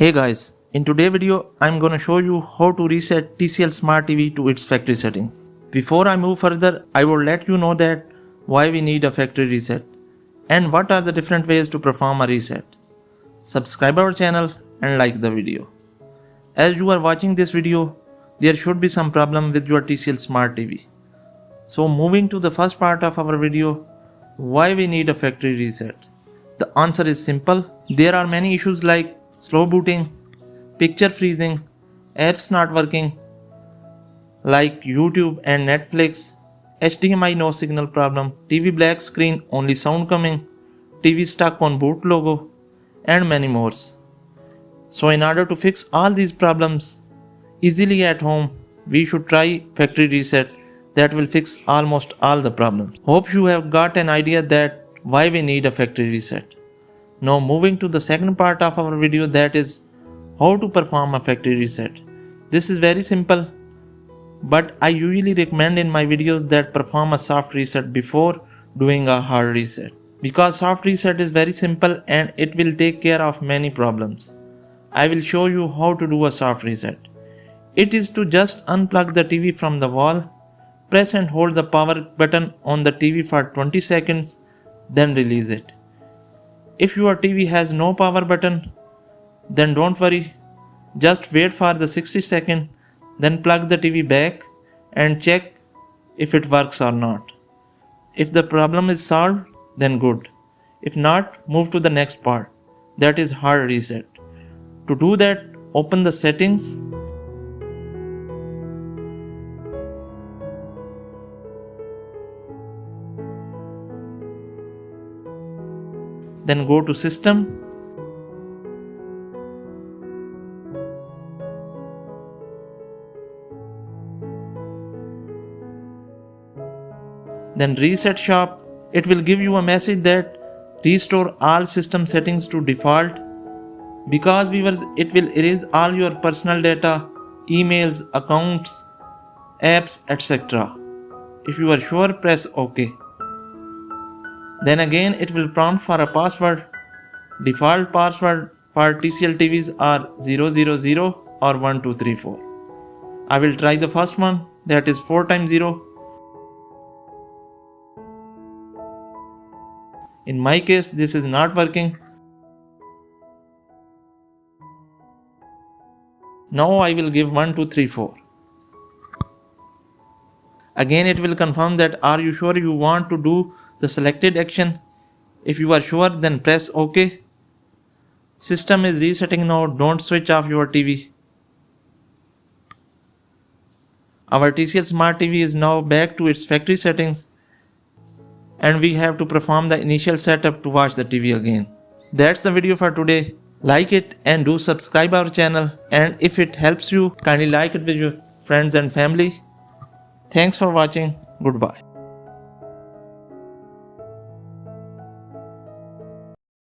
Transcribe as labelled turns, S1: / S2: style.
S1: Hey guys, in today's video I'm gonna show you how to reset TCL Smart TV to its factory settings. Before I move further, I will let you know that why we need a factory reset and what are the different ways to perform a reset. Subscribe our channel and like the video. As you are watching this video, there should be some problem with your TCL Smart TV. So moving to the first part of our video, why we need a factory reset. The answer is simple. There are many issues like slow booting, picture freezing, apps not working like YouTube and Netflix, HDMI no signal problem, TV black screen only sound coming, TV stuck on boot logo, and many more. So in order to fix all these problems easily at home, we should try factory reset that will fix almost all the problems. Hope you have got an idea that why we need a factory reset. Now moving to the second part of our video, that is how to perform a factory reset. This is very simple, but I usually recommend in my videos that perform a soft reset before doing a hard reset. Because soft reset is very simple and it will take care of many problems. I will show you how to do a soft reset. It is to just unplug the TV from the wall, press and hold the power button on the TV for 20 seconds, then release it. If your TV has no power button, then don't worry, just wait for the 60 seconds, then plug the TV back and check if it works or not. If the problem is solved, then good. If not, move to the next part, that is hard reset. To do that, open the settings, then go to System, then Reset Shop. It will give you a message that restore all system settings to default. Because viewers, it will erase all your personal data, emails, accounts, apps, etc. If you are sure, press OK. Then again it will prompt for a password. Default password for TCL TVs are 000 or 1234. I will try the first one, that is 4 times 0. In my case this is not working. Now I will give 1234. Again it will confirm that are you sure you want to do the selected action. If you are sure, then press OK. System is resetting now, don't switch off your TV. Our TCL Smart TV is now back to its factory settings and we have to perform the initial setup to watch the TV again. That's the video for today. Like it and do subscribe our channel, and if it helps you, kindly like it with your friends and family. Thanks for watching. Goodbye.